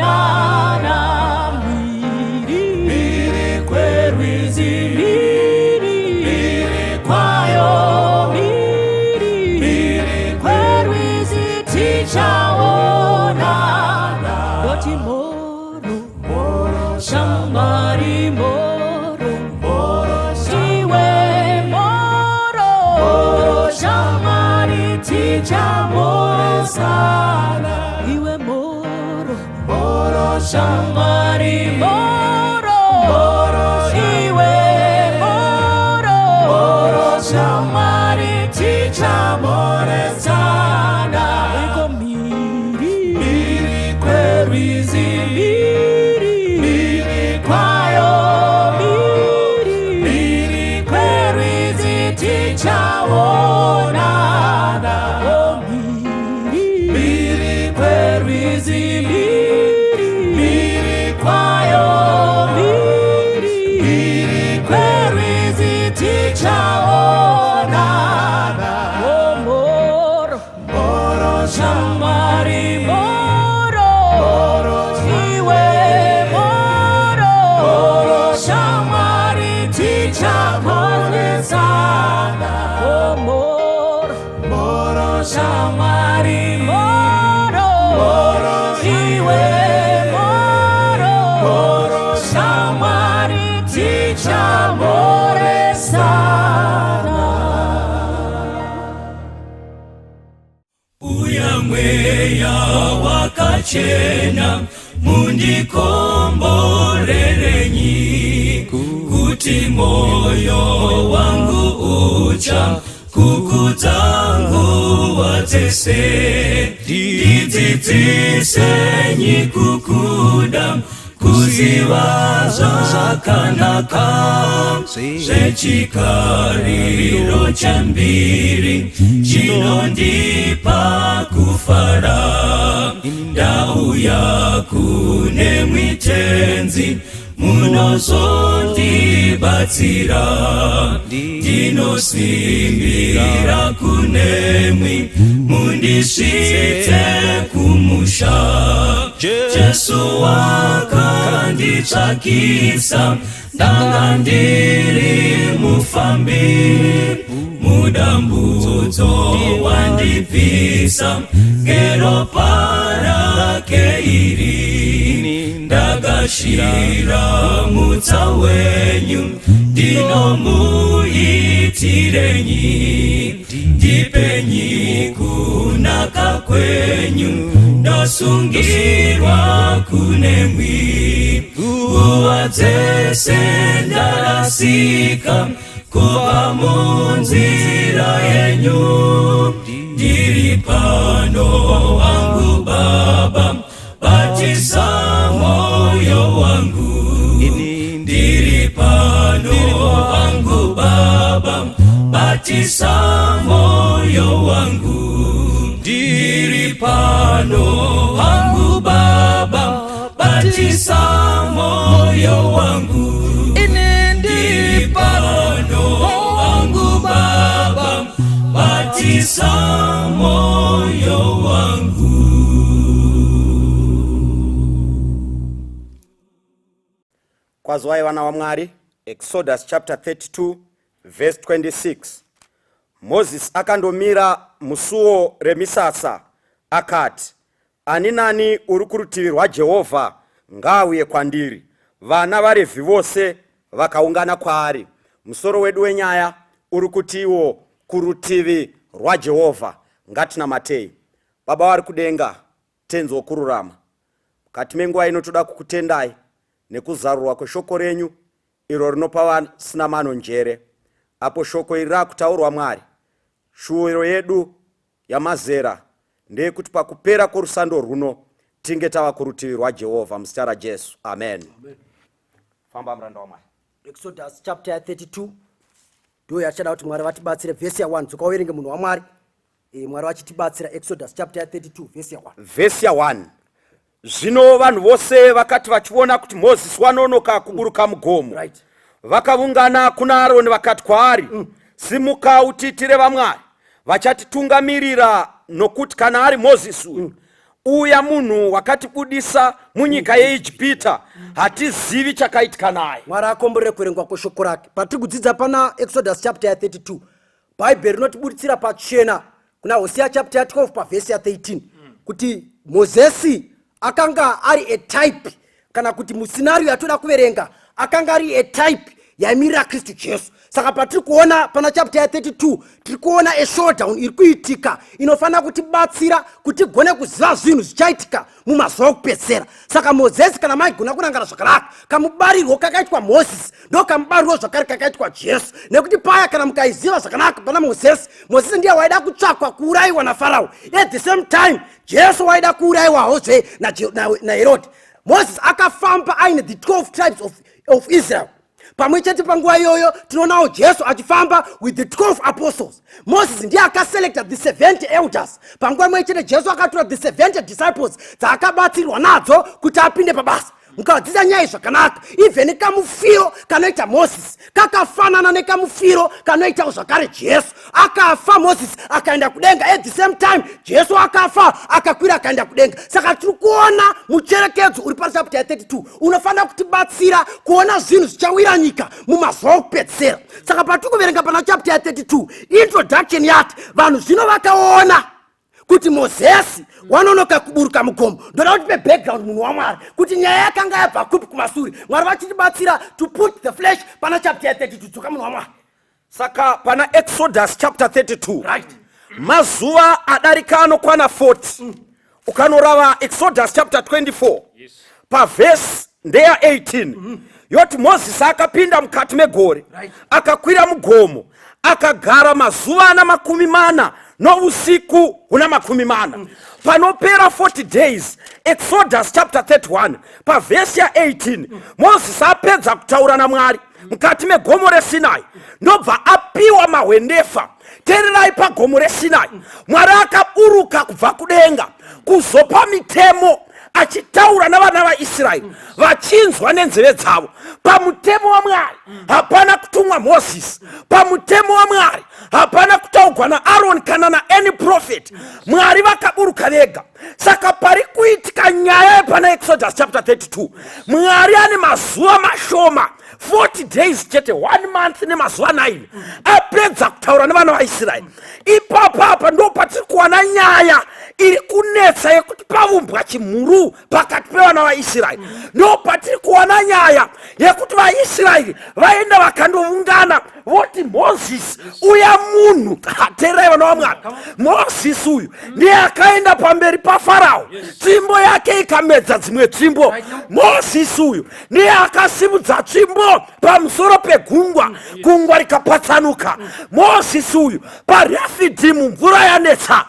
tichaonana mhiri kwerwizi mhiri kwayo mhiri kwerwizi tichaonana doti moro shamwari moro iwe moro shamwari tichamoresana iwe moro shamwari moro iwe moro shamwari tichamoresana iko mhiri kwerwizi mhiri kwayo mhiri kwerwizi tichaonana mhiri kwerwizi mhiri kwayo mhiri kwerwizi tichaonana moro shamwari moro iwe moro shamwari tichamoresana moro shamwari moro iwe moro shamwari tichamoresana uya mweya wakachena mundikomborerenyi kuti moyo wangu ucha kukutangu watese ndidzidzisenyi kukuda kuziva zvakanaka zvechikariro chambiri chinondipa kufara ndauya kune mwitenzi munozondibatsira ndinosimbira kunemwi mundisvitse kumusha Jesu wakanditsvakisa ndanga ndiri mufambi mudambudzo wandibvisa ngeropa rake iri ndagashira mutsa wenyu ndinomuitirenyi ndipenyi kunaka kwenyu ndosungirwa kunemwi nguva dzese ndarasika kubva munzira yenyu ndiri pano wangu Baba batisa moyo wangu ndiri pano wangu Baba batisa moyo wangu ndiri pano wangu Baba batisa moyo wangu ndiri pano wangu Baba batisa moyo wangu. Kwazwai vana vaMwari, Exodus chapter 32 verse 26. Moses akandomira musuo remisasa akati, ani nani uri kurutivi rwaJehovha ngauye kwandiri. Vana vaRevhi vose vakaungana kwaari. Musoro wedu wenyaya uri kutiwo kurutivi rwaJehovha. Ngatinamatei. Baba vari kudenga, tenzi wokururama, mukati menguva inotoda kukutendai nekuzarurwa kweshoko renyu iro rinopa vasina mano njere. Apo shoko iri rakutaurwa Mwari, shuwiro yedu yamazera ndeyekuti pakupera kworusando runo tinge tava kurutivi rwaJehovha muzita raJesu. Amen. Famba muranda waMwari. Exodus chapter 32 ndo yachada kuti Mwari vatibatsire verse ya 1. Tsokawerenge munhu waMwari. Mwari vachitibatsira Exodus chapter 32 verse ya 1. Verse ya 1. Zvino vanhu vose vakati vachiona kuti Mozisi wanonoka kuburuka mugomo, Right. vakaungana kuna Aroni vakati kwaari, simuka utiitire vaMwari vachatitungamirira, nokuti kana ari Mozisi uyu uya munhu wakatibudisa munyika yeIjipita hatizivi chakaitika naye. Mwari akomborere kuverengwa kweshoko rake. Patiri kudzidza pana Exodus chapter ya 32, bhaibheri rinotibuditsira pachena kuna Hosea chapter ya 12 pavhesi ya 13 kuti Mozesi akanga ari a type, kana kuti musinario yatoda kuverenga akanga ari a type yaimirira Kristu Jesu. Saka patiri kuona pana chapter ya 32 tiri kuona a showdown iri kuitika inofanira kutibatsira kuti gone kuziva zvinhu zvichaitika mumazuva okupedzisira. Saka Mozesi kana maigona kurangara zvakanaka, kamubarirwo kakaitwa Mozisi ndo kamubarirwo zvakare kakaitwa Jesu. Nekuti paya kana mukaiziva zvakanaka pana Mozisi ndiye waida kutsvakwa kuurayiwa naFarao. At the same time Jesu waida kuurayiwa hozve naHerodhi. Moses akafamba aine the 12 tribes of Israel. Pamwe chete panguva iyoyo tinonawo Jesu achifamba with the 12 apostles. Moses ndiye akaselecta the 70 elders. Panguva imwe chete Jesu akatora the 70 disciples dzaakabatsirwa nadzo kuti apinde pabasa. Mukadzidza nyaya zvakanaka, even kamufiro kanoita Moses kakafanana nekamufiro kanoita zvakare Jesu. Akafa Moses akaenda kudenga, at the same time Jesu akafa akakwira akaenda kudenga. Saka tiri kuona mucherekedzo uri pachapter ya 32 unofanira kutibatsira kuona zvinhu zvichawira nyika mumazuva okupedzisira. Saka patiri kuverenga pana chapter ya 32 introduction yati vanhu zvino vakaona kuti Mozesi wanonoka kuburuka mugomo. Ndoda kuti pe background munhu waMwari kuti nyaya yakanga yabva kupi kumashure. Mwari vachitibatsira to put the flesh pana chapter ya 32 dzoka munhu waMwari. Saka pana Exodus chapter 32 Right. mazuva adarika anokwana 40 ukanorava Exodus chapter 24 pavhesi ndeya 18 yoti Mozisi akapinda mukati megore akakwira mugomo akagara mazuva ana 40 nousiku huna 40. Panopera 40 days, Exodus chapter 31 pavhesi ya 18 Mozisi apedza kutaura naMwari mukati megomo reSinai ndobva apiwa mahwendefa. Tererai pagomo reSinai Mwari akaburuka kubva kudenga kuzopa mitemo achitaura navana vaIsraeri vachinzwa nenzeve dzavo. Pamutemo waMwari hapana kutumwa Mozisi, pamutemo waMwari hapana kutaurwa naAroni kana naany prophet. Mwari vakaburuka vega. Saka pari kuitika nyaya pana Exodus chapter 32 Mwari ane mazuva mashoma 40 days chete 1 month nemazuva 9 apedza kutaura nevana vaIsraeri. Ipapa ndo patiri kuwana nyaya iri kunetsa yekuti pavumbwa chimhuru pakati pevana vaIsraeri. Ndo patiri kuwana nyaya yekuti vaIsraeri vaenda vakandoungana voti Mozisi uya munhu. Teerai vana vaMwari, Mozisi uyu ndiye akaenda pamberi paFarao, tsvimbo yake ikamedza dzimwe tsvimbo. Mozisi uyu ndiye akasimudza tsvimbo pamusoro pegungwa, gungwa rikapatsanuka. Mozisi uyu paRefidimu mvura yanetsa.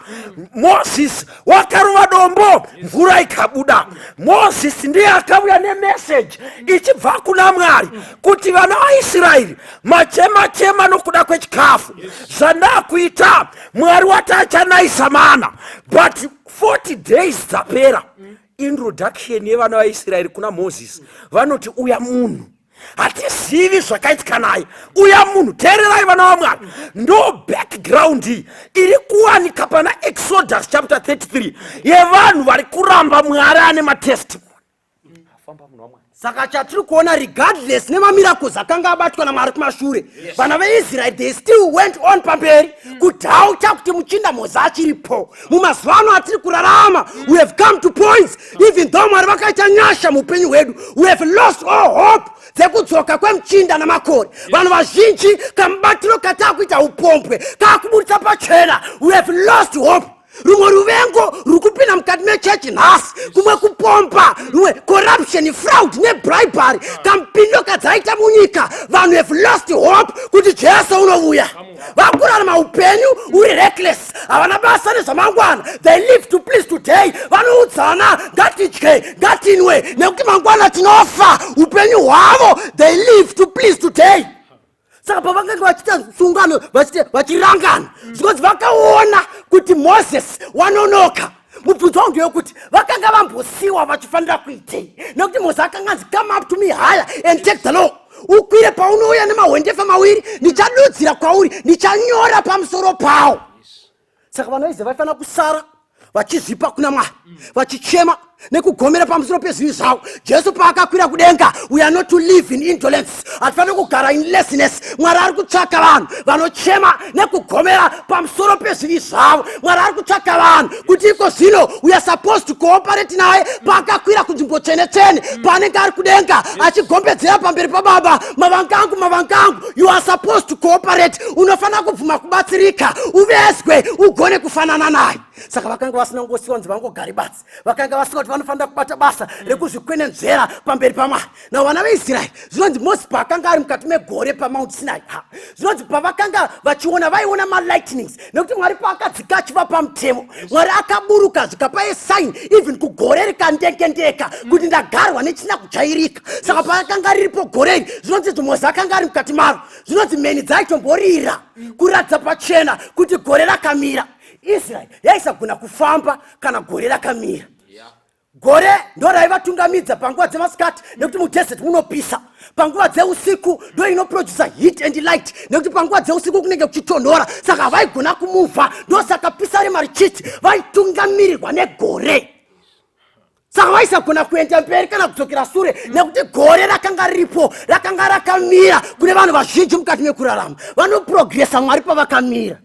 Mozisi wakarova dombo mvura ikabuda. Mozisi ndiye akauya nemeseji ichibva kuna Mwari kuti vana vaIsraeri machema nokuda kwechikafu zvandakuita Mwari wati achanaisa mana. But 40 days dzapera. Introduction yevana vaIsraeri kuna Mozisi vanoti uya munhu hatizivi zvakaitika naye. Uya munhu, teererai vana vaMwari, ndo background iri kuwanika pana Exodus chapter 33 yevanhu vari kuramba Mwari ane matestimony. Saka chatiri kuona regardless nemamiracles akanga abatwa naMwari kumashure, vana veIsraeri they still went on pamberi kudhauta kuti muchinda Mozisi achiripo. Mumazuva ano atiri kurarama we have come to points even though Mwari vakaita nyasha muupenyu hwedu we have lost all hope dzekudzoka kwemuchinda namakore. Vanhu vazhinji kamubatiro katakuita upombwe kakubudisa pachena we have lost hope. Rumwe ruvengo rukupinda mukati mechechi nhasi, kumwe kupomba, rumwe corruption, fraud nebribery kampindo kadzaita munyika. Vanhu have lost hope kuti Jesu unovuya. Vakurarama maupenyu uri reckless, havana basa nezvamangwana. They live to please today. Vanoudzana ngatidye ngatinwe nekuti mangwana tinofa. Upenyu hwavo they live to please today. Saka pavanga vachita sungano vachirangana zvikoti vakaona kuti Mozisi wanonoka. Mubvunzo wangu ndeyekuti vakanga vambosiwa vachifanira kuitei, nekuti Mozisi akanga anzi come up to me higher and take the law. Ukwire paunouya nemahwendefa 2 ndichadudzira kwauri, ndichanyora pamusoro pawo. Saka vanhu vaIsraeri vaifanira kusara vachizvipa kuna Mwari, vachichema nekugomera pamusoro pezvivi zvavo. Jesu paakakwira kudenga, we are not to live in indolence, hatifaniri kugara in laziness. Mwari ari kutsvaka vanhu vanochema nekugomera pamusoro pezvivi zvavo. Mwari ari kutsvaka vanhu kuti iko zvino we are supposed to cooperate naye paakakwira kunzvimbo tsvene-tsvene, paanenge ari kudenga achigombedzera pamberi paBaba, mavangangu, you are supposed to cooperate. Unofanira kubvuma kubatsirika, uvezwe, ugone kufanana naye. Saka vakanga vasina ngosiwa nzi vangogari basi, vakanga vasina kuti vanofanira kubata basa rekuzvikwenenzvera pamberi paMwari. Nao vana veIsraeri zvinonzi Mozisi paakanga ari mukati megore paMount Sinai, zvinonzi pavakanga vachiona vaiona malightnings, nekuti Mwari paakadzika achiva pamutemo, Mwari akaburuka zvikapa sign even kugore rikandekendeka kuti ndagarwa nechina kuchairika. Saka paakanga riripo gore iri, zvinonzi Mozisi akanga ari mukati maro, zvinonzi mheni dzaitomborira kuratidza pachena kuti gore rakamira. Israel yaisagona kufamba kana gore rakamira. Gore ndo raivatungamidza panguva dzemasikati nekuti mudesert munopisa, panguva dzeusiku ndo inoproducer heat and light nekuti panguva dzeusiku kunenge kuchitonhora. Saka vaigona kumuvha, ndo saka Pisarema richiti vaitungamirirwa negore. Saka vaisagona kuenda mberi kana kudzokera sure nekuti gore rakanga riripo, rakanga rakamira kune vanhu vazhinji mukati mekurarama. Vanoprogressa Mwari pavakamira.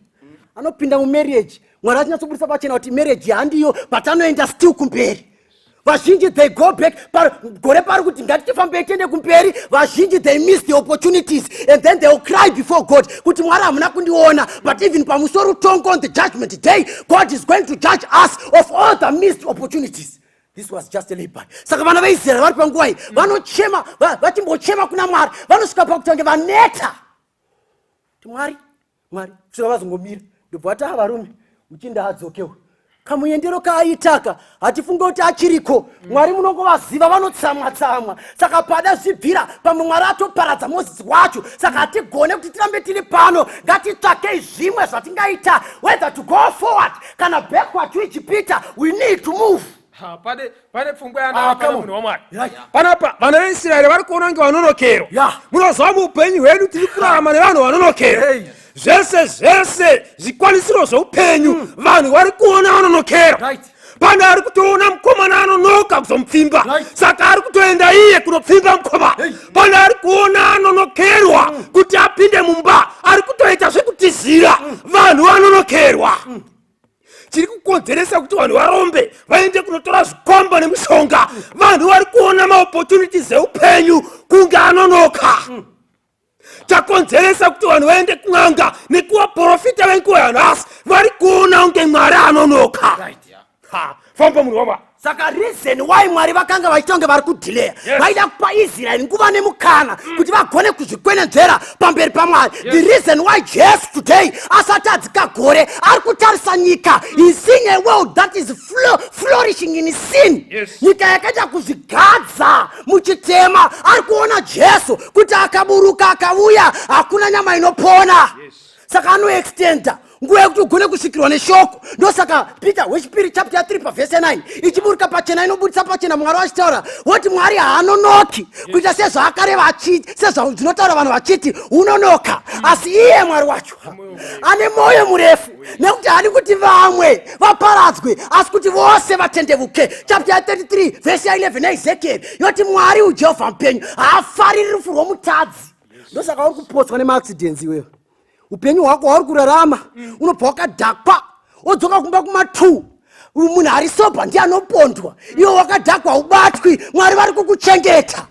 Anopinda mumarriage, Mwari achinyatsobudisa pachena kuti marriage handiyo, but anoenda still kumberi. Vazhinji they go back, gore pari kuti ngatitifambei tiende kumberi. Vazhinji they miss the opportunities and then they will cry before God kuti Mwari hamuna kundiona. But even pamusoro tongo on the judgment day, God is going to judge us of all the missed opportunities. This was just a labor. Saka vana veIsraeri vari panguva iyi vanochema, vachimbochema kuna Mwari, vanosvika pakuti vaneta kuti Mwari kusvika vazongomira ndobva vati varume uchinda adzokewo kamuendero kaaitaka hatifunge kuti achiriko. Mwari munongovaziva, vanotsamwa-tsamwa. Saka pada zvibvira pamwe Mwari atoparadza Mozisi wacho. Saka hatigone kuti tirambe tiri pano, ngatitsvakei zvimwe zvatingaita, whether to go forward kana backward tichipita, we need to move. Pane pfungwa yana munhu waMwari. Panapa vana veIsraeri vari kuona kunge vanonokerwa. Munoziva muupenyu hwedu tiri kurarama nevanhu vanonokerwa. Zvese zvikwanisiro zveupenyu vanhu vari kuona vanonokerwa. Pane ari kutoona mukomana anonoka kuzomupfimba, saka ari kutoenda iye kunopfimba mukomana. Pane ari kuona anonokerwa kuti apinde mumba, ari kutoita zvekutizira. Vanhu vanonokerwa. Chiri kukonzeresa kuti vanhu varombe vaende kunotora zvikomba nemishonga. Vanhu vari kuona maopportunities eupenyu kunge anonoka. Chakonzeresa kuti vanhu vaende kun'anga nekuvaprofita venguva yanhasi vari kuona kunge Mwari anonoka. Famba munhu waMwari. Saka reason why Mwari vakanga vachitonge vari kudelaya, vaida kupa Israel nguva nemukana kuti vagone kuzvikwenenzvera pamberi paMwari. The reason why Jesus today asati adzika gore ari kutarisa nyika, he is seeing a world that is flourishing in sin. Nyika yakaita kuzvigadza muchitema, ari kuona Jesu kuti akaburuka akauya, hakuna nyama inopona. Saka anoextenda nguva yekuti ugone kusvikirwa neshoko. Ndosaka Peter wechipiri chapter 3 pavhesi 9 ichiburuka pachena, inobudisa pachena Mwari vachitaura kuti Mwari haanonoki kuita sezvaakareva achiti, sezvazvinotaura vanhu vachiti unonoka. Asi iye Mwari wacho ane mwoyo murefu, nekuti haadi kuti vamwe vaparadzwe asi kuti vose vatendevuke. Chapter 33 vhesi 11 naEzekieri yoti Mwari uJehovha mupenyu haafariri rufu rwomutadzi. Ndosaka uri kupotswa nemaaccidents iwewe. Upenyu hwako hwauri kurarama unobva wakadhakwa wodzoka kumba kuma2. Munhu ari soba ndiye anopondwa, iwe wakadhakwa ubatwi. Mwari vari kukuchengeta.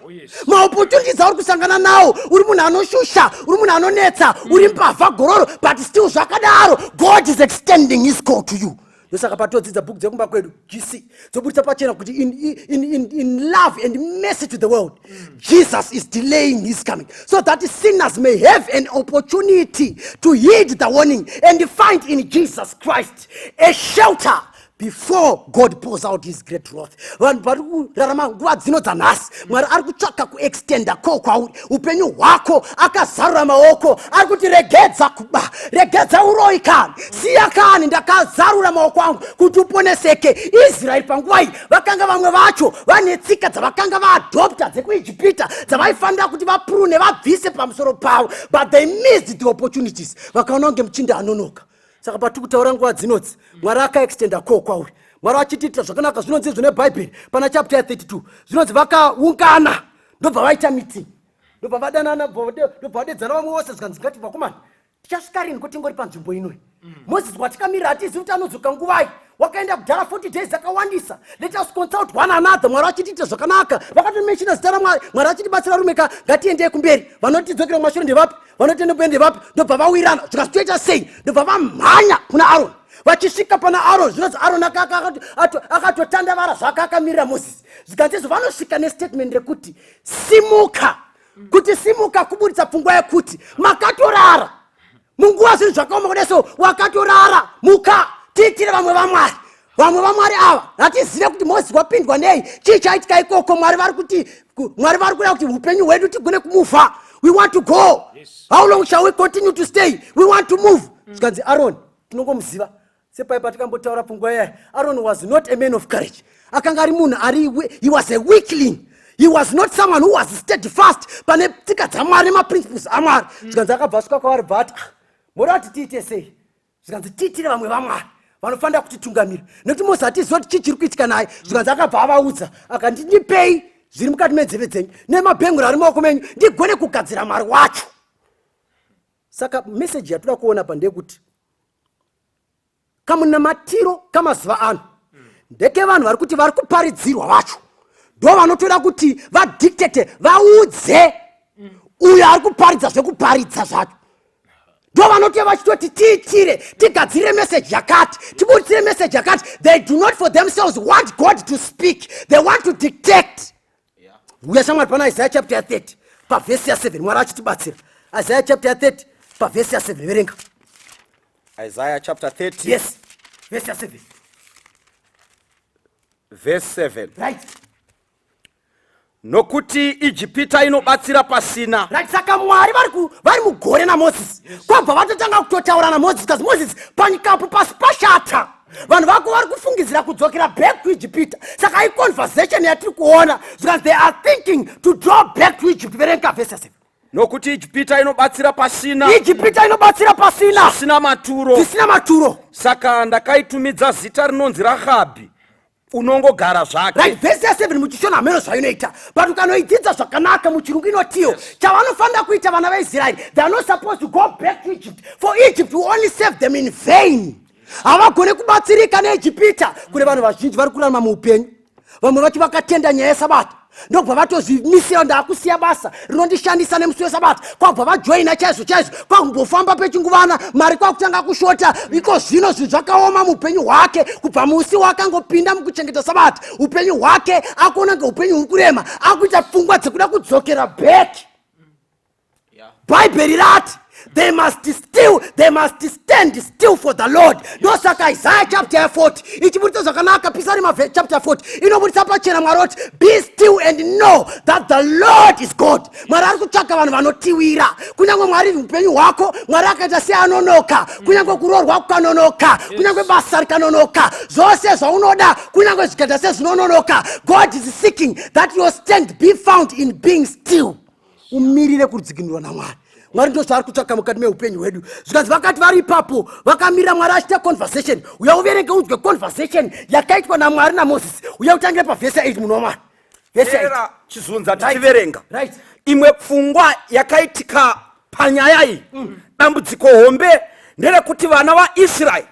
Maopportunities auri kusangana nawo, uri munhu anoshusha, uri munhu anonetsa, uri mbavha gororo, but still zvakadaro God is extending his call to you. Ndosaka patodzidza bhuku dzekumba kwedu GC dzobudisa pachena kuti in love and mercy to the world, Jesus is delaying his coming so that sinners may have an opportunity to heed the warning and find in Jesus Christ a shelter before God pours out his great wrath. Vanhu vari kurarama nguva dzino dzanhasi, Mwari ari kutsvaka kuextenda ko kwauri. Upenyu hwako akazarura maoko, ari kuti regedza kuba, regedza uroyi kani, siya kani, ndakazarura maoko angu kuti uponeseke. Israeri panguva iyi vakanga vamwe vacho vane tsika dzavakanga vaadopta dzekuIjipita, dzavaifanira kuti vaprune vabvise pamusoro pavo, but they missed the opportunities. Vakaona kunge muchinda anonoka. Saka patiri kutaura nguva dzinodzi Mwari akaextenda ko kwauri. Mwari vachitiitira zvakanaka. Zvinonzi izvo nebhaibheri pana chapter 32 zvinonzi vakaungana ndobva vaita meeting, ndobva vadanana, ndobva vadedzana vamwe vose zvikanzi ngati vakomana tichasvika rini kuti tingori panzvimbo inoi. Moses watikamirira hatizivi kuti anodzoka nguvai, wakaenda kudhara 40 days akawandisa. Let us consult one another. Mwari vachitiita zvakanaka, vakatomechina zita raMwari. Mwari vachitibatsira rumeka, ngatiendei kumberi. Vanotidzokera kumashure ndevapi, vanotienda kumberi ndevapi, ndobva vawirana zvikatoita sei, ndobva vamhanya kuna Aroni. Vachisvika pana Aroni, zvinonzi Aroni akatotandavara zvake akamirira Moses. Zvikanzizvo vanosvika nestatement rekuti simuka. Kuti simuka kuburitsa pfungwa yekuti makatorara munguva zvinhu zvakaoma kudeso, wakatorara. Muka tiitire vamwe vaMwari. Vamwe vaMwari ava hatizive kuti Moses wapindwa nei, chii chaitika ikoko. Mwari vari kuda kuti upenyu hwedu tigone kumuva. We want to go. How long shall we continue to stay? We want to move. Zvikanzi Aroni tinongomuziva sepaipa tikambotaura pfungwa yaye. Aroni was not a man of courage. Akanga ari munhu he was a weakling. He was not someone who was steadfast pane tsika dzaMwari nemaprinciples aMwari. Zvikanzi akabva asvika kwavari bhati mori vati tiite sei. Zvikanzi tiitire vamwe vaMwari vanofanira kutitungamira, nekuti Mozisi hatiziva kuti chii chiri kuitika naye. Zvikanzi akabva avaudza akati ndipei zviri mukati menzeve dzenyu nemabhenguro ari mumaoko menyu ndigone kugadzira Mwari wacho. Saka meseji yatoda kuona pa ndeyekuti kamunamatiro kamazuva ano ndeke vanhu vari kuti vari kuparidzirwa vacho ndo vanotoda kuti vadictate, vaudze uyo ari kuparidza zvekuparidza zvacho. Ndo vanoti vachitoti tiitire tigadzire meseji yakati, tiburitire meseji yakati. They do not for themselves want God to speak, they want to dictate. Uya shamwari pana Isaiah chapter 30 pavhesi ya7 Mwari achitibatsira. Isaiah chapter 30 pavhesi ya7 verenga. Isaiah chapter 30. Yes, verse 7. Verse 7. Right. Nokuti Ijipita inobatsira pasina. Right, saka Mwari vari mugore naMozisi. Kwabva vatotanga kutotaura naMozisi because Mozisi panyikapo pasi pashata. Vanhu vako vari kufungidzira kudzokera back to Egypt. Saka I conversation yatiri kuona because they are thinking to draw back to Egypt. Verenga verse 7. Nokuti Ijipita inobatsira pasina. Ijipita inobatsira pasina. Zvisina maturo. Zvisina maturo. Saka ndakaitumidza zita rinonzi Rahabhi, unongogara zvake. Right, verse 7 muchishona hameno zvainoita. But ukanoidzidza zvakanaka muchirungu inotiyo. Chavanofanira kuita vana veIsraeri, they are not supposed to go back to Egypt. For Egypt will only save them in vain. Havagone kubatsirika neIjipita. Kune vanhu vazhinji vari kurarama muupenyu. Vamwe vacho vakatenda nyaya yeSabata. Ndobva vatozvimisira ndakusiya basa rinondishandisa nemusi weSabata. Kwabva vajoina chaizvo kwakumbofamba pechinguvana, mari kwakutanga kushota. Iko zvino zvinhu zvakaoma muupenyu hwake. Kubva musi wakangopinda mukuchengeta Sabata, upenyu hwake akuona ngeupenyu huri kurema, akuita pfungwa dzekuda kudzokera back. Bhaibheri rati they must stand still for the Lord. Ndosaka Isaiah chapter 40 ichiburitsa zvakanaka. Pisarima chapter 40 inoburitsa pachena Mwari oti be still and know that the Lord is God. Mwari ari kutsvaka vanhu vanotiwira. Kunyange Mwari upenyu hwako Mwari akaita seanonoka, kunyange kuroorwa kukanonoka, kunyange basa rikanonoka, zvose zvaunoda kunyange zvikaita sezvinononoka, God is seeking that your strength be found in being still. Umirire kudzikinurwa naMwari. Mwari ndo zvaari kutsvaka mukati meupenyu hwedu. Zvikanzi vakati vari ipapo vakamira Mwari achiita conversation. Uya uverenge udzwe conversation yakaitwa naMwari naMozisi. Uya utangire pavhesi 8 munhu waMwari. Vhesi 8 chizunza tichiverenga. Right. Imwe pfungwa yakaitika panyaya iyi, dambudziko hombe nderekuti vana vaIsraeri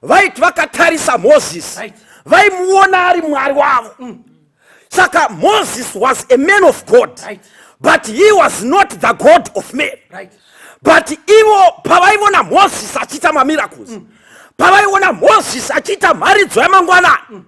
vaiti vakatarisa Mozisi, vaimuona ari Mwari wavo. Saka Moses was a man of God. Right. But he was not the God of men. Right. But ivo pavaiona Moses achiita mamiracles, pavaiona Moses achiita mharidzo yamangwanani,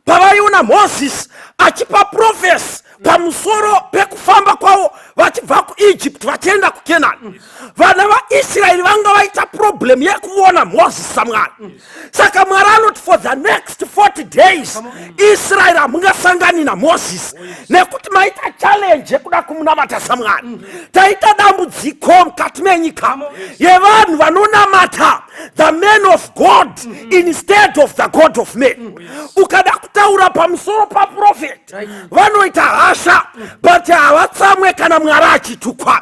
pavaiona Moses achipa prophecy pamusoro pekufamba kwavo vachibva kuEgypt vachienda kuKenani, vana vaIsraeri vanga vaita problem yekuona Moses saMwari. Saka Mwari anoti for the next 40 days Israeri hamungasangani naMozisi nekuti maita challenge yekuda kumunamata saMwari. Taita dambudziko mukati menyika yevanhu vanonamata the man of God instead of the God of men. Ukada kutaura pamusoro paprofet vanoita hasha but havatsamwe kana Mwari achitukwa.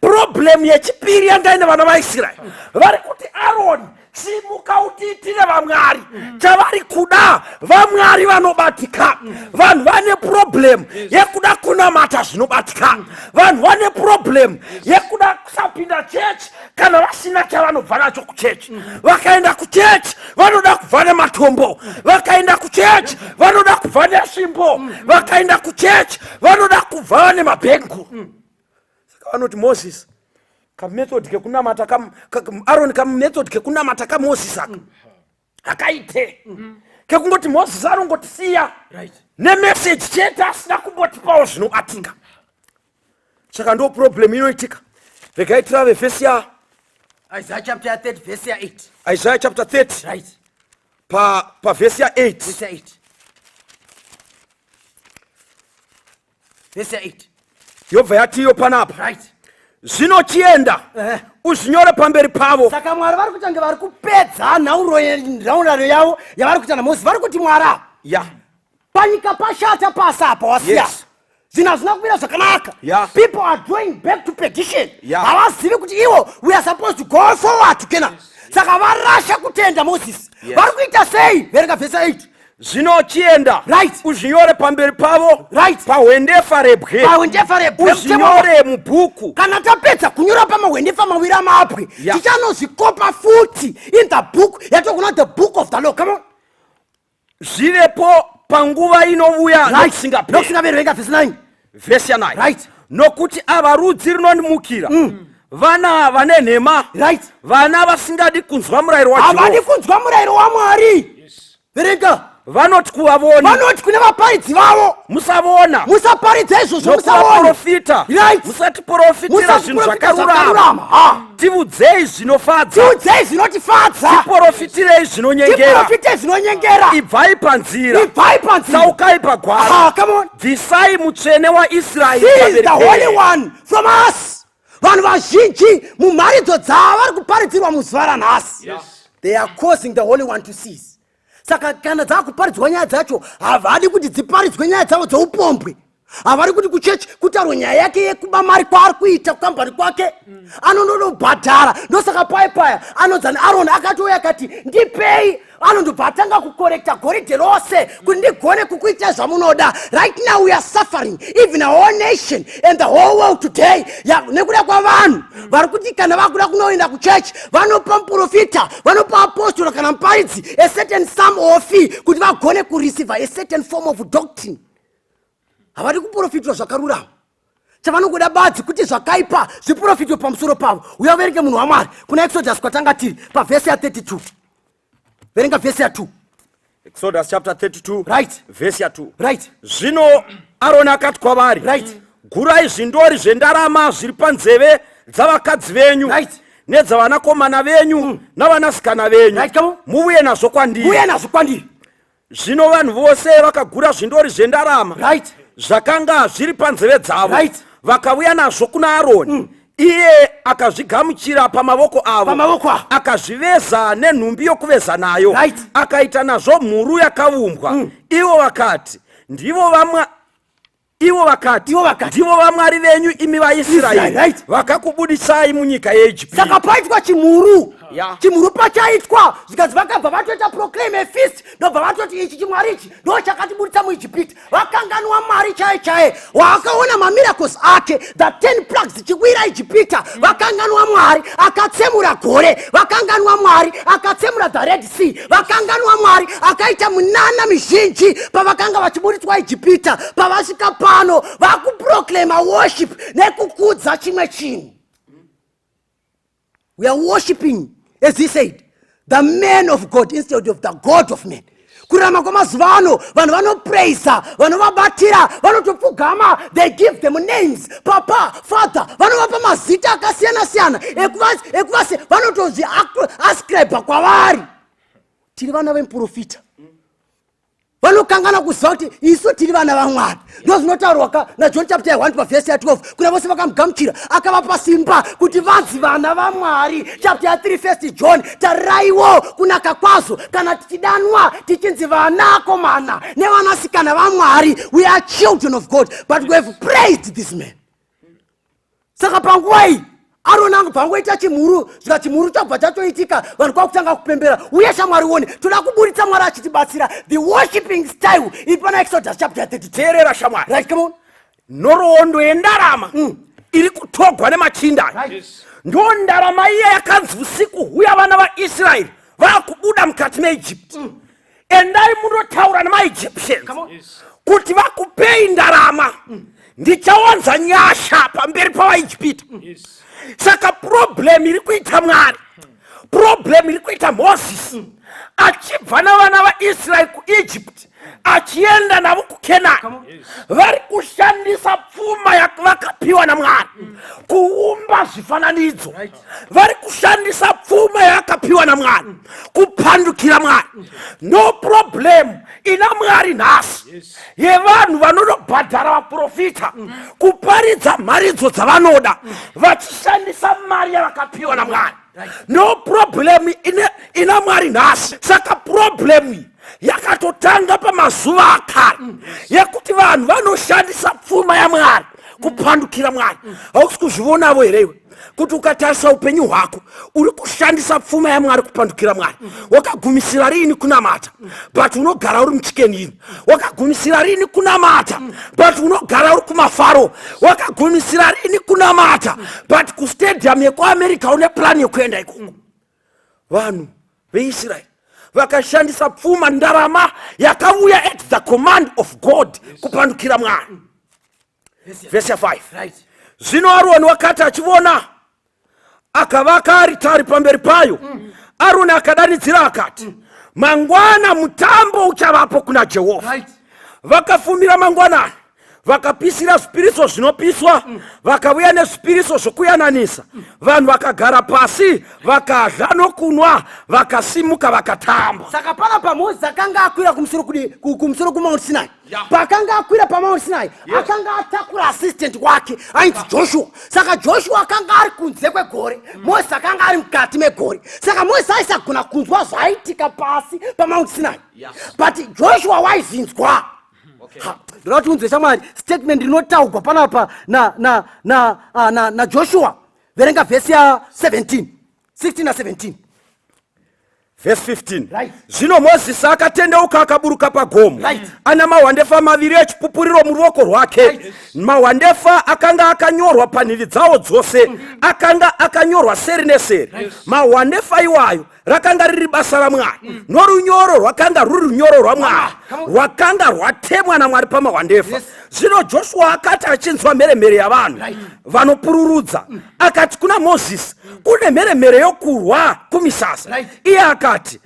Problem yechipiri yandaine vana vaIsraeri vari kuti Aroni simuka utiitire vamwari chavari kuda. Vamwari vanobatika. Vanhu vane problem yekuda kunamata zvinobatika. Vanhu vane problem yekuda kusapinda chechi kana vasina chavanobva nacho kuchechi. Vakaenda kuchechi vanoda kubva nematombo. Vakaenda kuchechi vanoda kubva nesvimbo. Vakaenda kuchechi vanoda kubva nemabhengu. Saka vanoti Moses kamethod kekunamata Aaron kamethod kekunamata kaMoses aka akaite kekungoti Moses arongotisiya nemessage chete asina kumbotipawo zvinobatika. Saka ndo problem inoitika. Regai tirave vhesi ya Isaiah chapter 30 verse 8. Isaiah chapter 30 right pa verse 8. Verse 8. Verse 8. Yobva yatiyo panapa right. Zvinochienda uzvinyore pamberi pavo. Saka Mwari vari kutange vari kupedza nharaunda yavo yavari kuita naMozisi. Vari kuti Mwari panyika pashata pasa apa wasiya. Zvinhu hazvina kumira zvakanaka. People are going back to perdition. Havazivi kuti ivo we are supposed to go forward together. Saka varasha kutenda Moses. Vari kuita sei? Verenga verse 8. Zvinochienda right uzvinyore pamberi pavo right pahwendefa rebwe uzvinyore mubhuku. Kana tapedza kunyora pamahwendefa maviri amabwe tichanozvikopa futi in the book yatogona the book of the law. Come on. Zvirepo panguva inovouya nokusingaperi. Venga verse 9. Verse 9 right nokuti ava rudzi rinondimukira vana vane nhema right vana vasingadi kunzwa murayiro waJehovha. Havadi kunzwa murayiro waMwari. Verenga vanoti kuvavona vanoti kune vaparidzi vavo musavona musaparidza izvozvo musaprofita right musatiprofitira zvinhu zvakarurama. Tiudzei zvinofadza tiudzei zvinotifadza tiprofitirei zvinonyengera ibvai panzira saukai pagwara. Come on. Bvisai mutsvene waIsraeri the holy one from us. Vanhu vazhinji mumharidzo dzavo vari kuparidzirwa muzuva ranhasi. They are causing the holy one to cease. Saka kana dzakuparidzwa nyaya dzacho havadi kuti dziparidzwe nyaya dzavo dzoupombwe. Havari kuti kuchechi kutaurwa nyaya yake yekuba mari kwaari kuita kukambani kwake anondobhadhara. Ndosaka paya anodza naAroni akatouya akati ndipei. Anondobva atanga kukorekta goridhe rose kuti ndigone kukuita zvamunoda. Right now we are suffering, even our whole nation and the whole world today nekuda kwavanhu vari kuti kana vakuda kunoenda kuchechi vanopa muprofita vanopa apostora kana muparidzi a certain sum or fee kuti vagone kureceive a certain form of doctrine. Havadi kuprofitirwa zvakarurama. Chavanongoda badzi kuti zvakaipa zviprofitwe pamusoro pavo. Uyaverenge munhu waMwari kuna Exodus kwatanga tiri pavhesi ya 32. Verenga verse 2. Exodus chapter 32 right verse 2 right. Zvino Aroni akati kwavari right gurai zvindori zvendarama zviri panzeve dzavakadzi venyu right nedzavanakomana venyu navanasikana venyu right. Muuye nazvo kwandiri. Zvino vanhu vose vakagura zvindori zvendarama right zvakanga zviri panzeve dzavo right vakauya nazvo kuna Aroni. Iye akazvigamuchira pamavoko avo akazviveza nenhumbi yokuveza nayo right. Akaita nazvo mhuru yakaumbwa. Ivo vakati ndivo vamwari venyu imi vaIsraeri right. Vakakubudisai munyika yeIjipiti. Saka paitwa chimhuru chimhuru pachaitwa zvikadzi vakabva vatoita proclaim a feast ndobva vatoti ichi chimwari ichi ndo chakatibudisa muIjipiti. Vakanganwa Mwari chaiye wakaona mamiracles ake the 10 plagues dzichiwira Ijipita. Vakanganwa Mwari akatsemura gore. Vakanganwa Mwari akatsemura the Red Sea. Vakanganwa Mwari akaita minana mizhinji pavakanga vachibudiswa Ijipita. Pavasvika pano vakuproclaima worship nekukudza chimwe chinhu. We are worshiping, as he said, the man of God instead of the God of men. Kurama kwamazuva ano vanhu vanopraisa vanovabatira vanotopfugama. They give them names papa father vanovapa mazita akasiyana ekuvase vanotozvi ascribe kwavari. Tiri vana vemuprofita vanokangana kuziva kuti isu tiri vana vaMwari. Ndo zvinotaurwa naJohn chapter 1 pavhesi ya 12 kuna vose vakamugamuchira akavapa simba kuti vanzi vana vaMwari. Chapter 3 1 John tariraiwo kunaka kwazvo kana tichidanwa tichinzi vanakomana nevanasikana vaMwari. We are children of God but we have praised this man. Saka panguva iyi arona angu pangoita chimhuru zvika chimhuru chobva chatoitika vanhu kwakutanga kupembera uye shamwari one toda kuburitsa mwari achitibatsira the worshiping style iri pana Exodus chapter 32 teerera shamwari. right come on Nhoroondo yendarama iri kutogwa nemachinda ndo ndarama iya yakanzi usiku huya vana vaIsraeri vakubuda mukati meEgypt. Endai munotaura nemaEgyptians kuti vakupei ndarama ndichawanza nyasha pamberi pavaIjipita. Saka problem iri kuita Mwari, problem iri kuita Moses achibva navana vaIsraeri kuEgypt achienda navo kuKenani, vari kushandisa pfuma yavakapiwa naMwari kuumba zvifananidzo, vari kushandisa pfuma yavakapiwa naMwari kupandukira Mwari. No problem ina Mwari nhasi yevanhu vanondobhadhara vaprofita kuparidza mharidzo dzavanoda vachishandisa mari yavakapiwa naMwari. No problem ina Mwari nhasi. Saka problem iyi yakatotanga pamazuva akare yekuti vanhu vanoshandisa pfuma yaMwari kupandukira Mwari. Hausi kuzvionavo here iwe kuti ukatarisa upenyu hwako uri kushandisa pfuma yaMwari kupandukira Mwari? Wakagumisira rini kunamata but unogara uri muchikenini? Wakagumisira rini kunamata but unogara uri kumafaro? Wakagumisira rini kunamata but kustadium yekuAmerica une plan yekuenda ikoko? Vanhu veIsraeri vakashandisa pfuma, ndarama yakauya at the command of God kupandukira Mwari. Verse 5 zvino Aroni wakati achiona akavaka aritari pamberi payo. Aroni akadanidzira akati mangwana mutambo uchavapo kuna Jehovha. Vakafumira mangwanani vakapisira zvipiriso zvinopiswa vakauya nezvipiriso zvokuyananisa. Vanhu vakagara pasi vakadya nokunwa vakasimuka vakatamba. Saka pana paMozisi akanga akwira kumusoro kuMount Sinai. Pakanga akwira paMount Sinai akanga atakura assistant wake ainzi Joshua. Saka Joshua akanga ari kunze kwegore, Mozisi akanga ari mukati megore. Saka Mozisi aisagona kunzwa zvaitika pasi paMount Sinai, but Joshua waizinzwa. Ndoda kuti unzwe shamwari statement rinotaurwa panapa na Joshua. Verenga vhesi ya 16 na 17. Verse 15 zvino Mozisi akatendeuka akaburuka pagomo ana mahwandefa maviri echipupuriro muruoko rwake. Mahwandefa akanga akanyorwa panhivi dzawo dzose, akanga akanyorwa seri neseri. Mahwandefa iwayo rakanga riri basa raMwari, norunyoro rwakanga ruri runyoro rwaMwari rwakanga rwatemwa naMwari pamahwandefa. Zvino Joshua akati achinzwa mheremhere yavanhu vanopururudza akati kuna Mozisi, kune mheremhere yokurwa kumisasa. Iye akati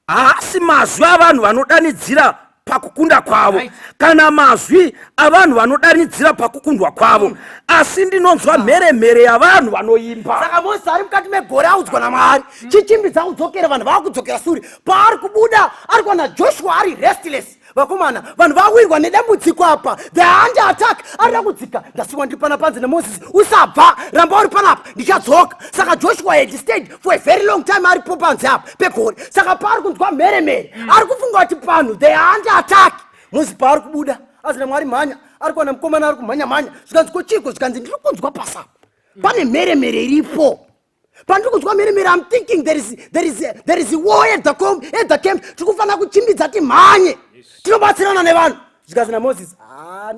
haasi mazwi avanhu vanodanidzira pakukunda kwavo kana mazwi avanhu vanodanidzira pakukundwa kwavo, asi ndinonzwa mheremhere yavanhu vanoimba. Saka Mozisi ari mukati megore audzwa naMwari chichimbidza kudzokera, vanhu vakudzokera sure. Paari kubuda ari kuwana Joshua ari restless. Vakomana, vanhu vawirwa nedambudziko apa, the hand attack, arida kudzika. Ndasiwa ndiri pana panze naMozisi, usabva, ramba uri panapa, ndichadzoka. Saka Joshua had stayed for a very long time aripo panze apa pegore. Saka paari kunzwa mheremhere ari kufunga kuti pano the hand attack. Mozisi paari kubuda azina Mwari mhanya, ari kuwana mukomana ari kumhanya zvikanzi kochiko, zvikanzi ndiri kunzwa pasapa pane mheremhere iripo. Pandiri kunzwa mheremhere, I'm thinking there is a war at the camp. Tiri kufanira kuchimbidza timhanye tinobatsirana nevanhu. Zvikanzi naMozisi,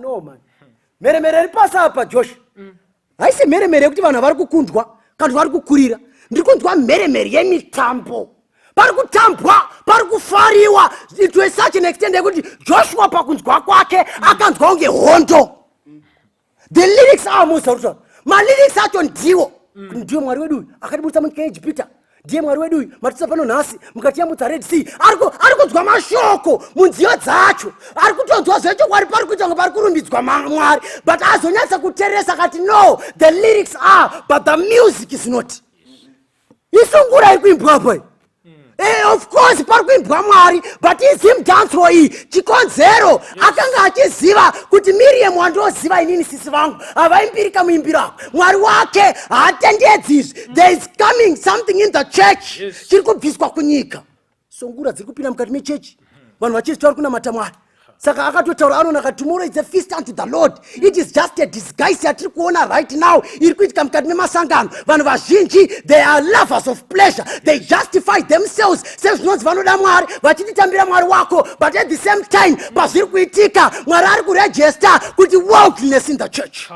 no man, mheremhere iri pasi apa Joshua haisi mheremhere yekuti vanhu vari kukundwa kana vari kukurira. Ndiri kunzwa mheremhere yemitambo, pari kutambwa, pari kufariwa to such an extent yekuti Joshua pakunzwa kwake akanzwa kunge hondo. The lyrics are Mozisi, malyrics acho ndiwo ndiyo Mwari wedu akatibudisa munyika yeEgypita, ndiye Mwari wedu matisa pano nhasi mukati yamutsa Red Sea. Ari kunzwa mashoko munziyo dzacho, ari kutonzwa zvechokwadi pari kuita kunge pari kurumbidzwa Mwari, but azonyatsa kuteresa akati no, the lyrics are but the music is not. Isungura iri kuimbwa apa. Of course pari kuimbwa Mwari, but izim dance iyi chikonzero akanga achiziva kuti Miriam wandoziva inini sisi vangu havaimbiri kamuimbiro ako. Mwari wake haatendedzi izvi. There is coming something in the church chiri kubviswa kunyika. Sungura dziri kupinda mukati mechechi, vanhu vachizitaura kunamata Mwari. saka akatotaura anona tomorrow is a feast unto the Lord. It is just a disguise yatiri kuona right now iri kuitika mukati memasangano. Vanhu vazhinji, they are lovers of pleasure. They justify themselves sezvinonzi vanoda Mwari vachititambira Mwari wako, but at the same time pazviri kuitika Mwari ari kuregister kuti worldliness in the church.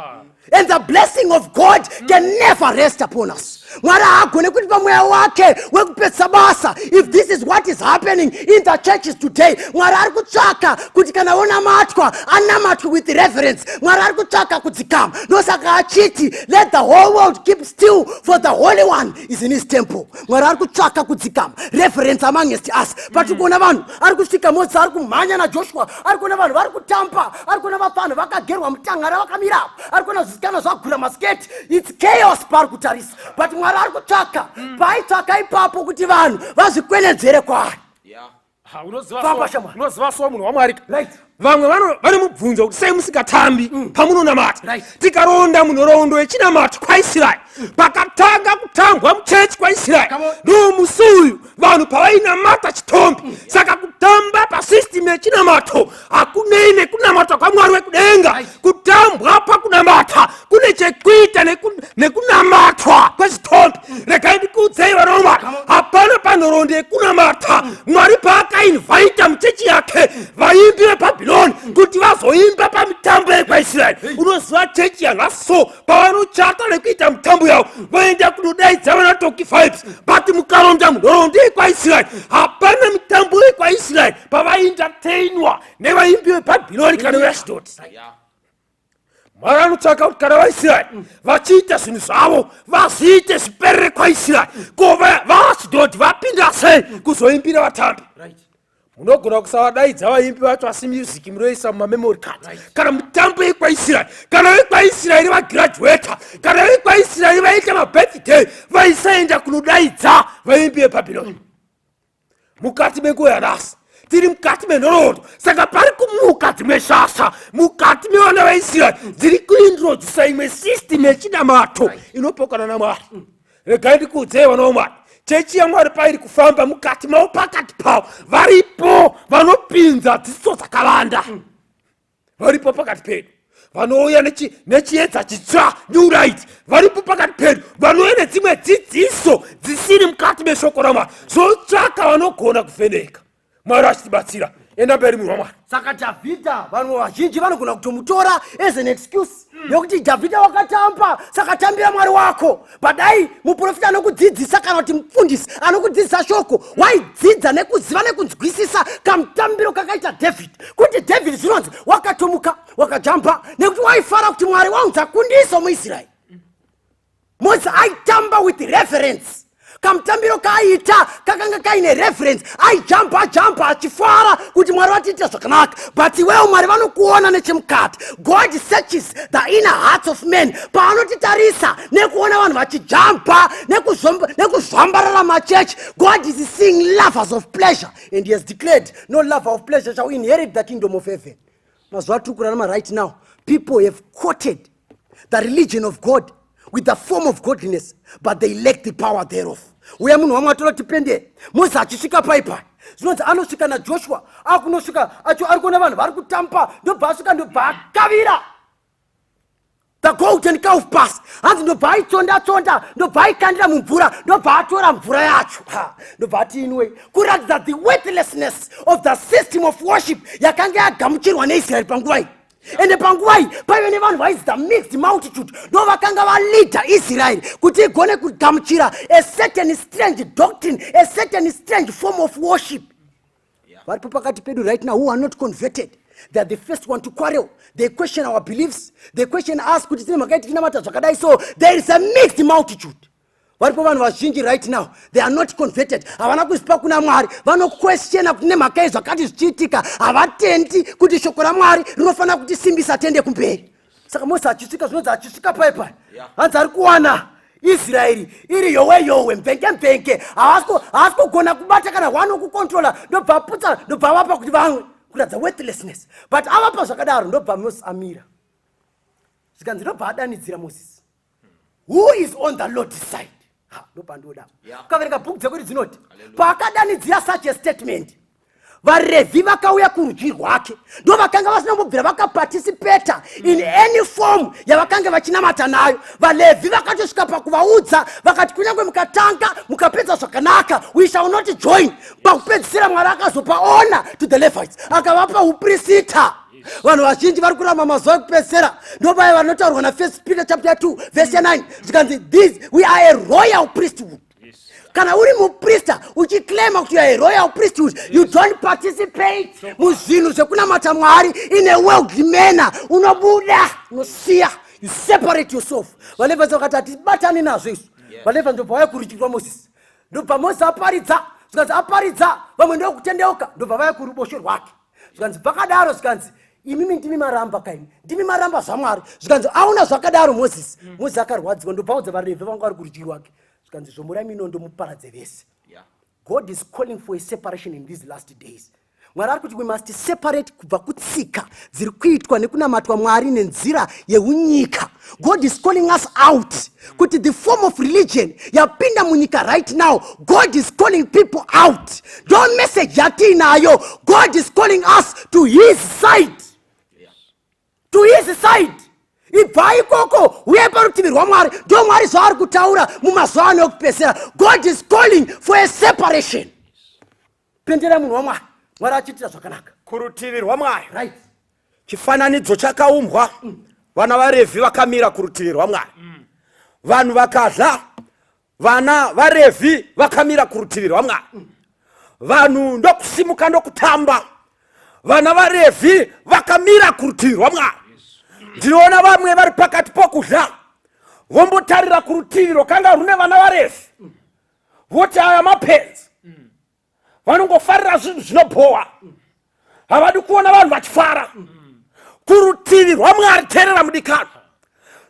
And the blessing of God can never rest upon us. Mwari haagone kutipa mweya wake wekupedza basa. If this is what is happening in the churches today, Mwari ari kutsvaka kuti kana onamatwa anamatwe with reverence. Mwari ari kutsvaka kudzikama. Ndosaka achiti, let the whole world keep still, for the Holy One is in his temple. Mwari ari kutsvaka kudzikama, reverence amongst us. Pati kuona vanhu ari kusvika Moses ari kumhanya naJoshua, ari kuona vanhu vari kutampa, ari kuona vafanhu vakagerwa mutangara vakamira, ari kuona zvisikana zvagura masketi. It's chaos pari kutarisa. But Mwari ari kutsvaka paitsvaka ipapo kuti vanhu vazvikwenedzere kwaari. Unoziva so munhu waMwari. Vamwe vanomubvunza kuti sei musikatambi pamunonamata. Tikaronda munhoroondo yechinamato kwaIsraeri, pakatanga kutambwa muchechi kwaIsraeri nomusi uyu vanhu pavainamata chitombi. Saka kutamba pasystem yechinamato hakunei nekunamata kwaMwari wekudenga. Kutambwa pakunamata kune chekuita nekunamatwa kwechitombi. Regai ndikuudzei vana vaMwari, hapana panhoroondo yekunamata Mwari paakainvhaita muchechi yake vaimbi veBhabhironi kuti vazoimba pamitambo yekwaIsraeri. Unoziva chechi yanhaso pavanochata nekuita mitambo yavo voenda kunodaidza vanatoki vibes, but mukaronda munhoroondo yekwaIsraeri hapana mitambo yekwaIsraeri pavaentertainwa nevaimbi veBhabhironi kana veAshdodi. Mwari anotsvaka kuti kana vaIsraeri vachiita zvinhu zvavo vazviite zviperere kwaIsraeri. Ko vaAshdodi vapinda sei kuzoimbira vatambi? Munogona kusavadaidza vaimbi vacho asi music munoisa mumamemory card. Kana mitambo yekwaIsraeri, kana vekwaIsraeri vagraduata, kana vekwaIsraeri vaita mabirthday, vaisaenda kunodaidza vaimbi veBhabhironi. Mukati menguva yanhasi tiri mukati menhoroondo, saka pari kumuka dzimwe shasha mukati mevana vaIsraeri dziri kuintrodusa imwe system yechinamato inopokana naMwari. Regai ndikuudzei vana vaMwari, chechi yaMwari pairi kufamba mukati mavo pakati pavo varipo vanopinza dzidziso dzakavanda. Varipo pakati pedu vanouya nechiedza chitsva, new light. Varipo pakati pedu vanouya nedzimwe dzidziso dzisiri mukati meshoko raMwari, zvotsvaka vanogona kuvheneka. Mwari achitibatsira. Enda mberi munhu waMwari. Saka Dhavhidha vanhu vazhinji vanogona kutomutora as an excuse yokuti Dhavhidha wakatamba saka tambira Mwari wako. Badai muprofita anokudzidzisa kana kuti mufundisi anokudzidzisa shoko waidzidza nekuziva nekunzwisisa kamutambiro kakaita David, kuti David zvinonzi wakatomuka wakajamba nekuti waifara kuti Mwari waunza kundiso muIsraeri. Moses aitamba with reverence. Kamutambiro kaaita kakanga kaine reference, aijamba achifara kuti Mwari watiita zvakanaka. But iwewe Mwari vanokuona nechemukati. God searches the inner hearts of men. Paanotitarisa nekuona vanhu vachijamba nekuzvambarara machechi, God is seeing lovers of pleasure, and he has declared no lover of pleasure shall inherit the kingdom of heaven. Mazuva atirikurarama right now, people have quoted the religion of God with the form of godliness, but they lack the power thereof. Uya munhu wamwe atoro tipende Moses achisvika paipa zvinonzi anosvika naJoshua akunosvika acho ari kuona vanhu vari kutampa, ndobva asvika ndobva akavira the golden calf pass. Hanzi ndobva aitsonda ndobva aikandira mumvura, ndobva atora mvura yacho ndobva ati inwe kuratidza the worthlessness of the system of worship yakanga yagamuchirwa neIsraeri panguva iyi. Ende panguva iyi paive nevanhu vaidzi the mixed multitude ndovakanga valeader Israeri kuti igone kugamuchira a certain strange doctrine, a certain strange form of worship. Varipo pakati pedu right now who are not converted. They are the first one to quarrel. They question our beliefs. They question us kuti tine makaiti tinamata zvakadai. So there is a mixed multitude. Varipo vanhu vazhinji right now, they are not converted. Havana kuzipa kuna Mwari. Vanoquestiona kuti nemhaka zvakati zvichiitika. Havatendi kuti shoko raMwari rinofanira kutisimbisa tende kumberi. Saka Moses achisvika zvinonzi achisvika paipa. Hanzi ari kuwana Israeri iri yowe mvenge havasi kugona kubata kana wanokukontrola, ndobva aputsa ndobva vapa kuti vamwe kuratidza worthlessness. But avapa zvakadaro ndobva Moses amira. Zvikanzi ndobva adanidzira Moses, who is on the Lord's side? Ndopandoda ukavereka bhuku dzekwedi dzinoti paakadanidzira such a statement, varevhi vakauya kurudyi rwake ndo vakanga vasinombobvira vakaparticipata in any form yavakanga vachinamata nayo. Valevhi vakatosvika pakuvaudza vakati kunyange mukatanga mukapedza zvakanaka we shall not join. Pakupedzisira Mwari akazopa honor to the Levites akavapa uprisita. Vanhu vazhinji vari kuramba mazuva ekupedzisira ndovaya vanotaurwa na 1 Peter chapter 2 verse 9 zvikanzi this we are a royal priesthood. Kana uri muprista uchiclaima kuti you are a royal priesthood, you don't participate muzvinhu zvekunamata Mwari in a worldly manner. Unobuda unosiya, you separate yourself. Valevhi vakati hatibatani nazvo izvo. Valevhi ndobva vaya kurudyi rwaMozisi, ndobva Mozisi aparidza zvikanzi aparidza vamwe ndokutendeuka ndobva vaya kuruboshwe rwake zvikanzi vakadaro zvikanzi imimi ndimi maramba kaini ndimi maramba zvaMwari zvikanzi auna zvakadaro Mozisi. Mozisi akarwadziwa ndobva audza varevhi vanga vari kurudyi rwake zvikanzi zvomurai minondo muparadze vese. God is calling for a separation in these last days. Mwari ari kuti we must separate kubva kutsika dziri kuitwa nekunamatwa Mwari nenzira yeunyika. God is calling us out kuti the form of religion yapinda munyika right now. God is calling people out. Don't message yatinayo. God is calling us to his side. To his side. Ibva ikoko uye parutivi rwaMwari ndo Mwari zvaari kutaura mumazuva ano ekupedzisira. God is calling for a separation. Pendera munhu waMwari, Mwari achiitira zvakanaka. Kurutivi rwaMwari, Right. chifananidzo chakaumbwa, vana varevhi vakamira kurutivi rwaMwari. Vanhu vakadla, vana varevhi vakamira kurutivi rwaMwari. Vanhu ndokusimuka ndokutamba, vana varevhi vakamira kurutivi rwaMwari. Ndinoona vamwe vari pakati pokudla vombotarira kurutivi rwakanga rune vana varevhi voti aya mapenzi vanongofarira zvinhu zvinobhowa havadi kuona vanhu vachifara. Kurutivi rwaMwari teerera mudikano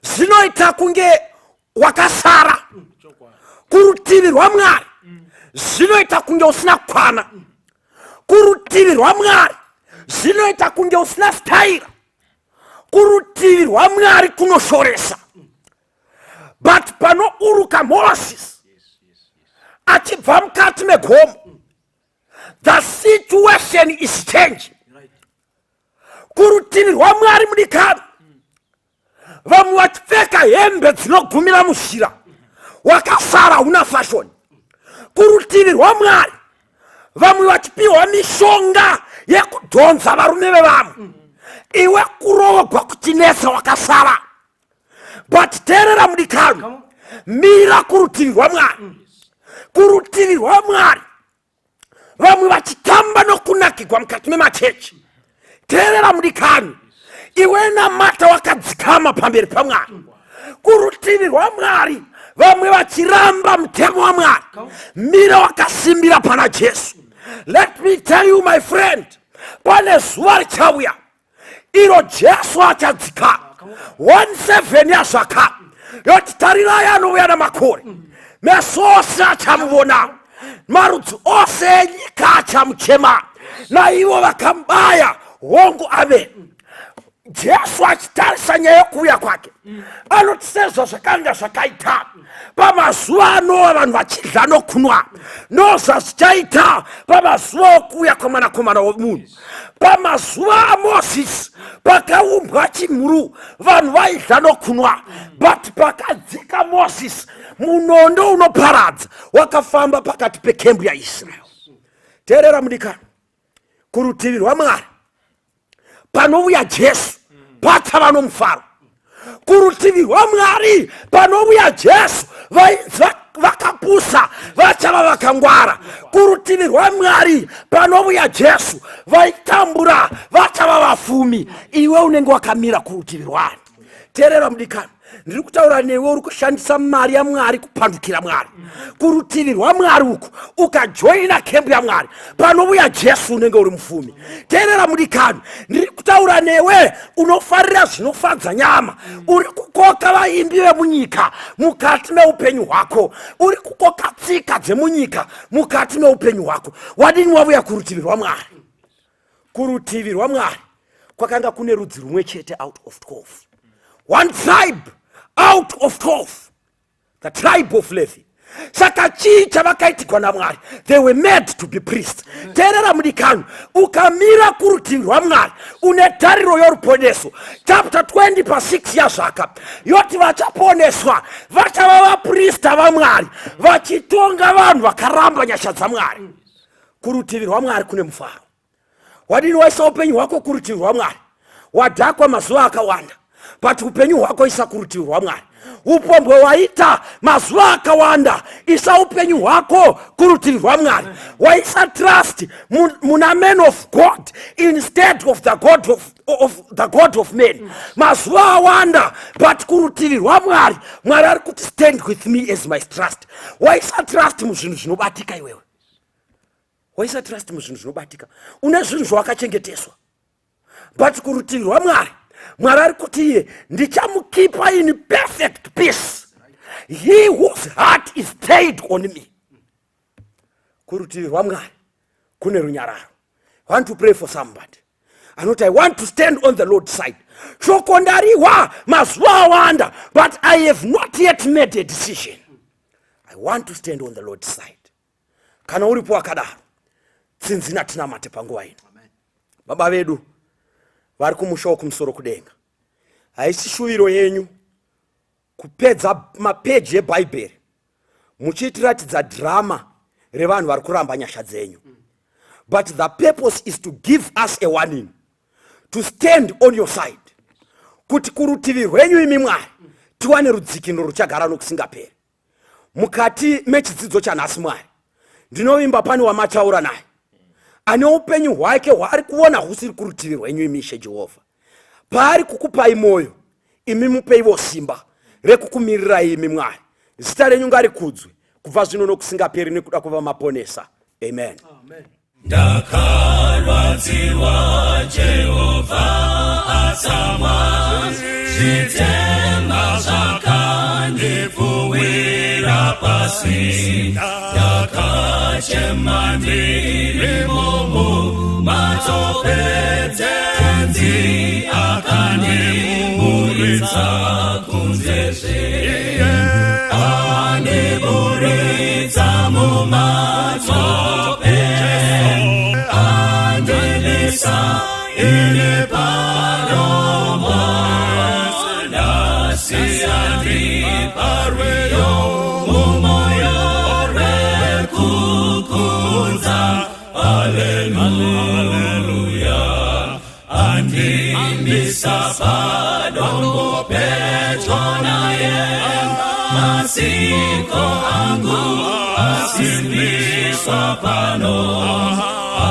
zvinoita kunge wakasara. Kurutivi rwaMwari zvinoita kunge usina kukwana. Kurutivi rwaMwari zvinoita kunge usina staira. Kurutivi rwaMwari kunoshoresa. But panouruka Moses achibva mukati megomo, the situation is changing. Kurutivi rwaMwari mudikano vamwe vachipfeka hembe dzinogumira mushira wakasara una fashion. Kurutivi rwaMwari vamwe vachipiwa mishonga yekudhonza varume vevamwe iwe kurogwa kuchinesa wakasara. But teerera mudikano, mira kurutivi rwaMwari. Kurutivi rwaMwari vamwe vachitamba nokunakigwa mukati memachechi. Teerera mudikano, iwe namata wakadzikama pamberi paMwari. Kurutivi rwaMwari vamwe vachiramba mutemo waMwari, mira wakasimbira pana Jesu. Let me tell you my friend, pane zuva richauya iro Jesu achadzika 17 yazvaka yoti tarirai anouya namakore, meso ose achamuvona, marudzi ose enyika achamuchema, naivo vakambaya hongu ave. Jesu achitarisa nyaya yokuuya kwake anoti sezvo zvakanga zvakaita pamazuva ano vanhu vachidya nokunwa, ndozvazvichaita pamazuva okuuya kwemwanakomana womunhu. Pamazuva aMozisi pakaumbwa chimhuru vanhu vaidya nokunwa, but pakadzika Mozisi munondo unoparadza wakafamba pakati pekembu yaIsraeri. Teerera mudikano, kurutivi rwaMwari panouya Jesu pachava nomufaro. Kurutivi rwaMwari panouya Jesu vakapusa vachava vakangwara. Kurutivi rwaMwari panouya Jesu vaitambura vachava vafumi. Iwe unenge wakamira kurutivi rwani. Teerera mudikano, ndiri kutaura newe uri kushandisa mari yaMwari kupandukira Mwari. Kurutivi rwaMwari uku ukajoina kembu yaMwari panouya Jesu unenge uri mufumi. Teerera mudikano, ndiri kutaura newe unofarira zvinofadza nyama, uri kukoka vaimbi vemunyika mukati meupenyu hwako, uri kukoka tsika dzemunyika mukati meupenyu hwako. Wadini wauya kurutivi rwaMwari? Kurutivi rwaMwari kwakanga kune rudzi rumwe chete out of 12. One tribe out of 12, the tribe of Levi. saka chii chavakaitirwa naMwari? They were made to be priests. Teerera mudikanwa, ukamira kurutivi rwaMwari une tariro yoruponeso. Chapter 20 pa6 yazvaka yoti vachaponeswa vachava vaprista vaMwari vachitonga vanhu vakaramba nyasha dzaMwari. Kurutivi rwaMwari kune mufaro. Wadini waisa upenyu hwako kurutivi rwaMwari? Wadhakwa mazuva akawanda, but upenyu hwako isa kurutivi rwaMwari. Upombwe waita mazuva akawanda, isa upenyu hwako kurutivi rwaMwari. Waisa trust muna men of God instead of the God of men. Mazuva awanda, but kurutivi rwaMwari Mwari ari kuti stand with me as my trust. Waisa trust muzvinhu zvinobatika iwewe. Waisa trust muzvinhu zvinobatika. Une zvinhu zvawakachengeteswa. But kurutivi rwaMwari Mwari ari kuti iye ndichamukipa in perfect peace, he whose heart is stayed on me. Kurutivi rwaMwari kune runyararo. I want to pray for somebody anoti I want to stand on the Lord's side. Shoko ndariwa mazuva awanda, but I have not yet made a decision. I want to stand on the Lord's side. Kana uripo wakadaro, tsinzina tinamate panguva ino. Baba vedu vari kumusha kumusoro kudenga, haisi shuviro yenyu kupedza mapeji eBhaibheri muchitiratidza drama revanhu vari kuramba nyasha dzenyu. But the purpose is to give us a warning, to stand on your side, kuti kurutivi rwenyu imi Mwari tiwane rudzikino ruchagara nokusingaperi. Mukati mechidzidzo chanhasi Mwari, ndinovimba pane wamataura naye ane upenyu hwake hwaari kuona husiri kurutivi rwenyu imi Ishe Jehovha. Paari kukupai moyo, imi mupeiwo simba rekukumirira imi Mwari. Zita renyu ngarikudzwe kubva zvino nokusingaperi nekuda kuva maponesa. Amen. Ndakarwadziwa Jehovha atsamwa, zvitema zvakandifuwira pasi. Ndakachema ndirimo mumatope, tenzi akandiburitsa kunzezve. Andiburitsa mumatope, andilisa ine parombo, ndasiyandi parweyo mumoyo rekukudza. Hallelujah. Andimisa padombo petro naye, masiko angu asimbiswa pano.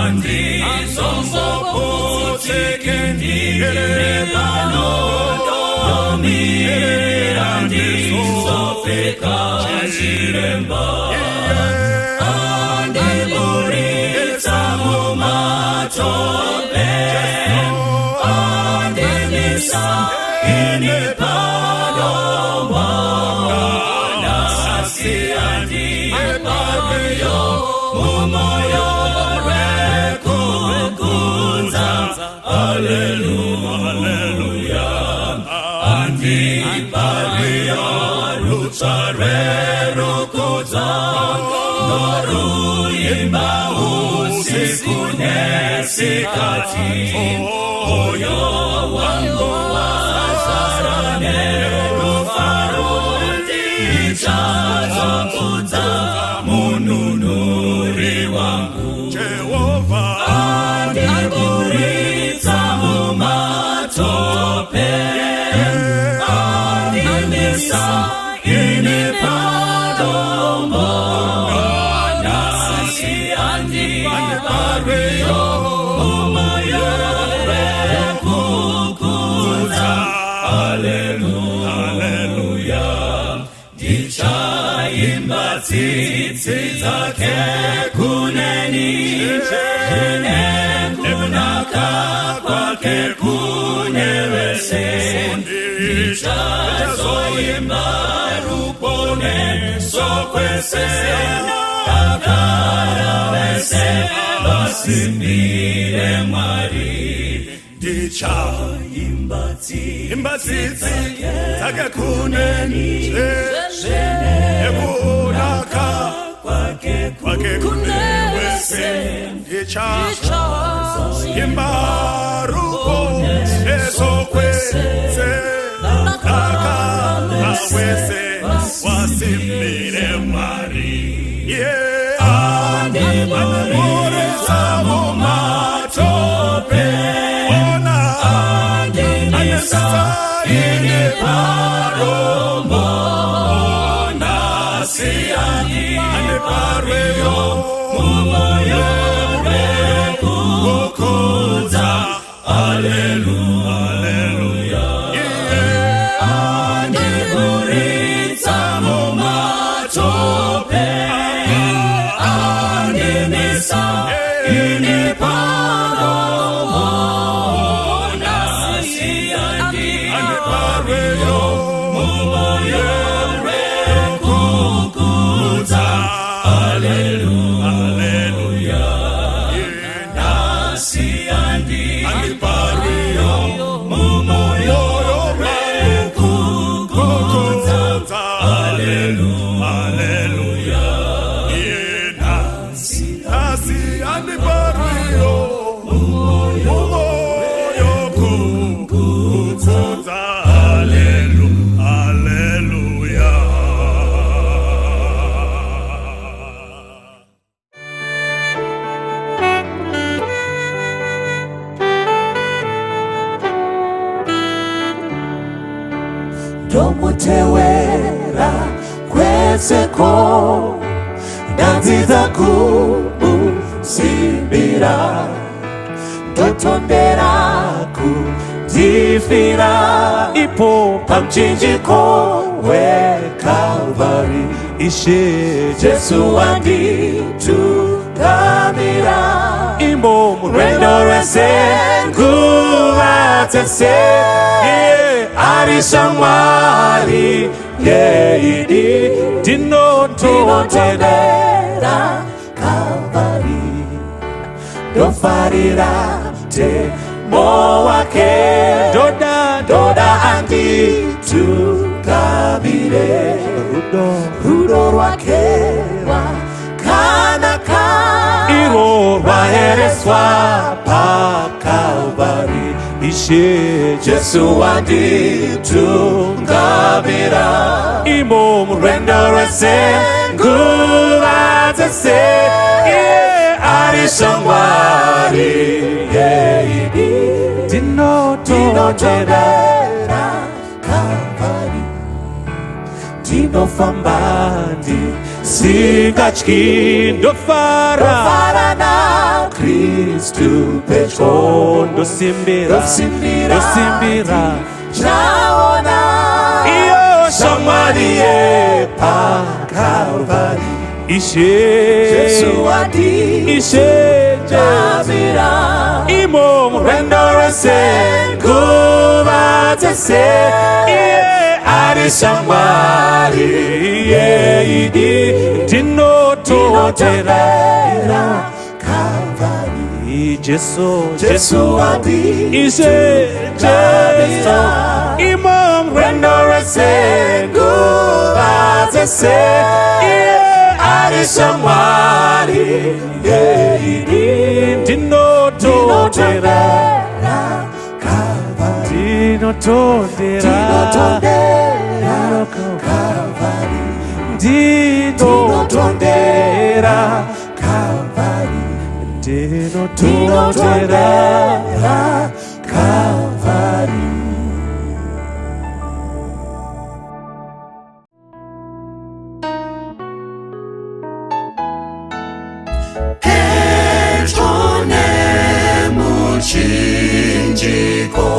Andizongoputike ndire pano, domira ndizofeka chiremba. Andiburitsa mumatope, andilisa ine padombo, ndasiyandi parweyo mumoyo rekukudza. Hallelujah. Andiparweyo rutsa rerukudza, noruyimba usiku nesikati. Moyo wangu wazara nerufaro, ndichazokudza mununuri wangu. Jehovah andiburitsa mumatope, andilisa ine padombo, ndasiyandi parweyo mumoyo rekukudza. Hallelujah. Ndichaimba tsitsi dzake kuneni, zvine kunaka kwake kune vese. Ndichazoimba ruponeso kwese, agara vese vasimbire Mwari. Ndichaimba tsitsi dzake kuneni, zvine kunaka kwake kunewese ichazo imbaruko ezokwese nakaka awese wasimire Mwari andiboreza mu matope ona anesa ine paromo nasiani ane parweyo mumoyo kukuza haleluya haleluya andiboreza mu matope andenesa ine paromo nasiani ane parweyo mumoyo kukuza haleluya haleluya nasiani ane parweyo mumoyo kukuza haleluya haleluya nasiani parweyo mumoyo kukuza haleluya haleluya. Domutewera kweseko nanziza kusimbira dotondera kudifira ipo pamchinjiko we Kalvari ishe Jesu anditukamira imbo murendo rwese nguvatese arisha Mwari yeidi dinotondera Kalvari dofarira te moake doda anditukamire rudo rwake kanaka iro rwahereswa pa Kalvari ishe Jesu anditukamira imo murendo rwese nguvatese arisha Mwari yeidi dinotondera Kalvari dinofambandi singatyi ndofara na Kristu pedyo ndosimbira chaona iyo shamwari yepa Kalvari ishe Jesu anditukamira imo murendo rwese nguvatese arisha Mwari yeidi dinotondera Kalvari Jesu anditukamira imo murendo rwese nguvatese arisha Mwari yeidi dinotondera Kalvari dinotondera Kalvari dinotondera Kalvari dinotondera Kalvari. Chinjiko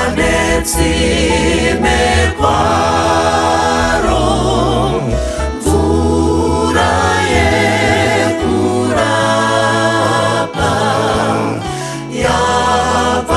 anetsime kwaro mvura yekurapa yapa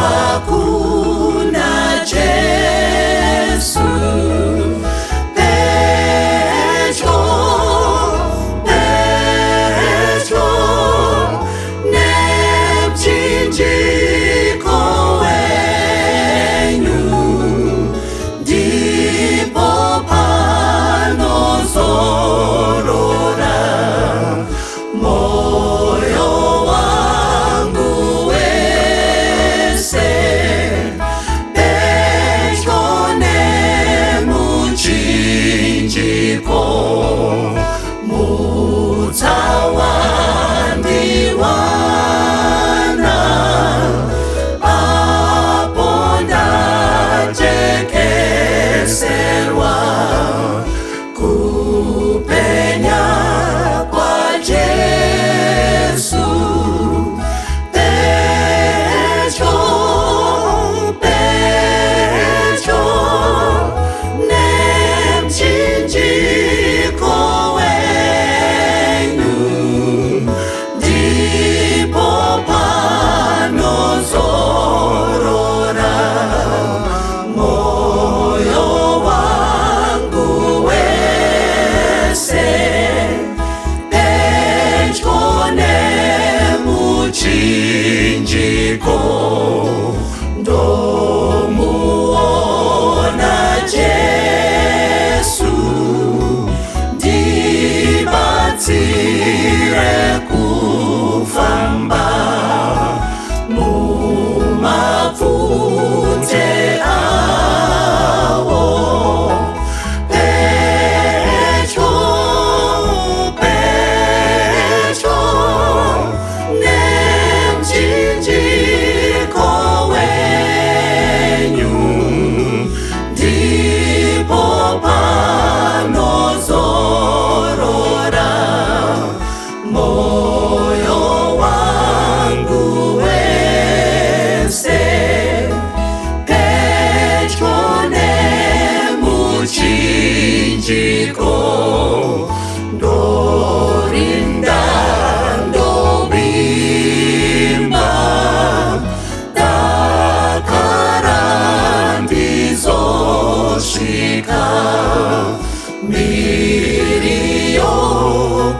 Mirio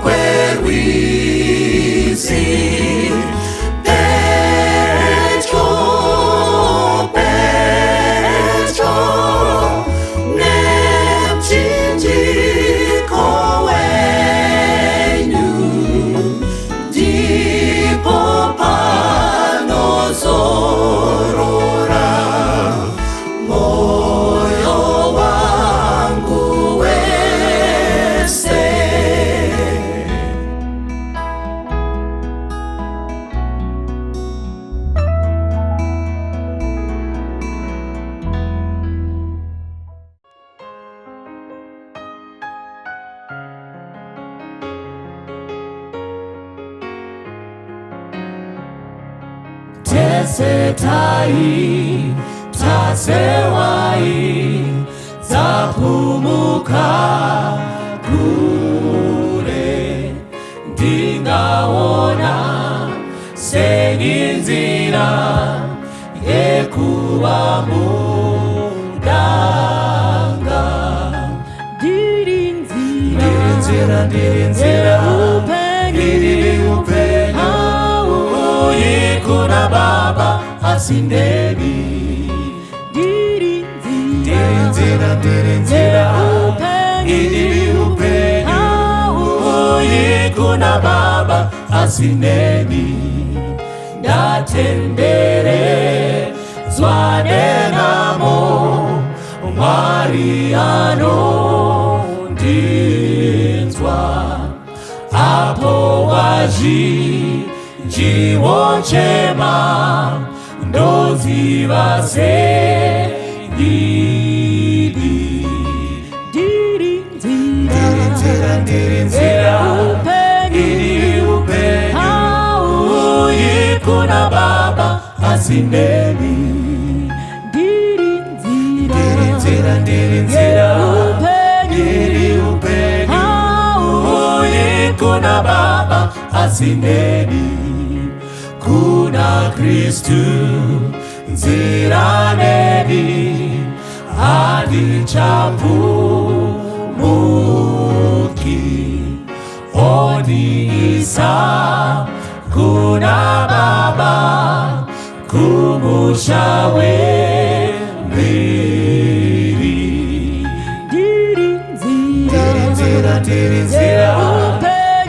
querwisi Pecho Nemchinji kowenyu Dipo panozorora Moyo wangu wese Tesetai, tasewai, zapumuka kure, ndingaona seninzira yekuwa mudanga. Ndirinzira, ndiri upenyu, kuna Baba asindeni. Ndirinzira, ndiri upenyu, kuna Baba asindeni. Ndatendere zwanenamo Mwari anondinzwa apo jiwo chema ndoziva sendidi. Ndirinzira, iri upenyu, kuna Baba asindeni. Ndirinzira, iri upenyu, kuna Baba asindeni. Kuna Kristu nzira neni hadi chapumuki. Oni Isa kuna Baba kumushawe mbiri. Ndirinzira,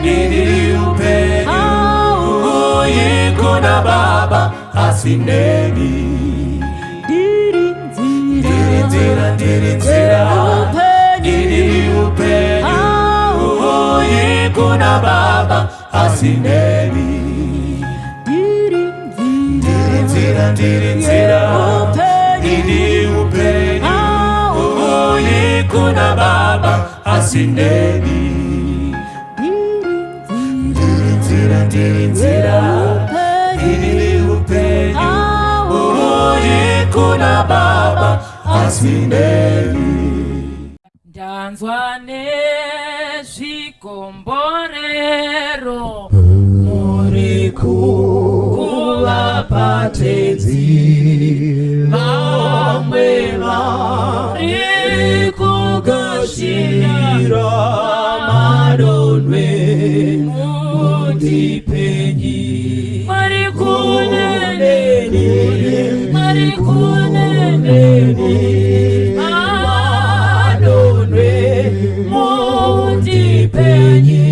iri upenyu, kuna Baba asindeni. Ndirinzira, iri upenyu, kuna Baba asindeni. Ndirinzira, iri upenyu, kuna Baba asindeni. Ndirinzira, iri upenyu, kuna Baba asindeni. Ndanzwa nezvikomborero Muri kuvapatenzi vamwe vari kugashira madonwe mundipenyi. Mari kuneneni madonwe mundipenyi.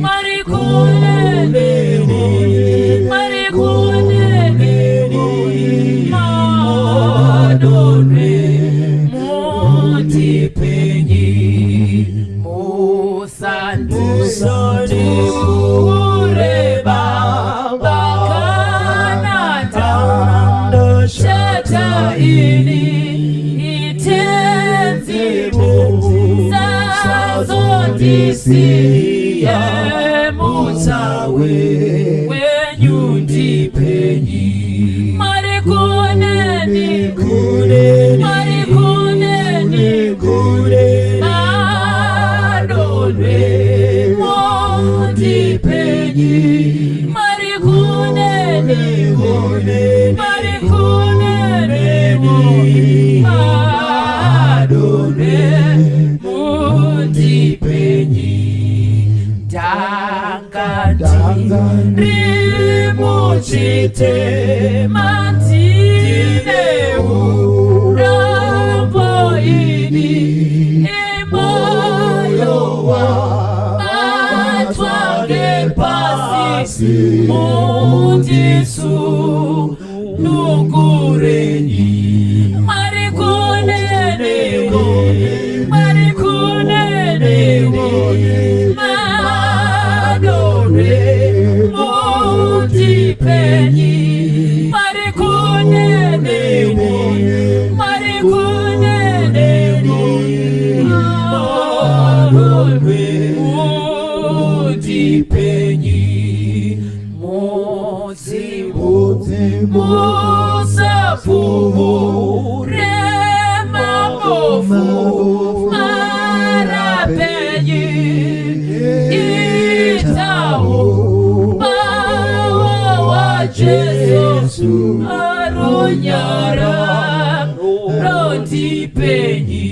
Mari kuneneni madonwe mundipenyi. Musandi kureba bakananda shata ini itenzibu sazondisiye mutawe wenyundipenyi. Mari kuneni madonwe mundipenyi. Mari kuneni madonwe mundipenyi. muchite matine urambo ini imoyo wa atwage pasi mundisu nugurenyi marikunene madore mundipenyi marikunene mundipenyi musafuvu remabofu marapenyi itahu bawa wa Jesu aronyara rondipenyi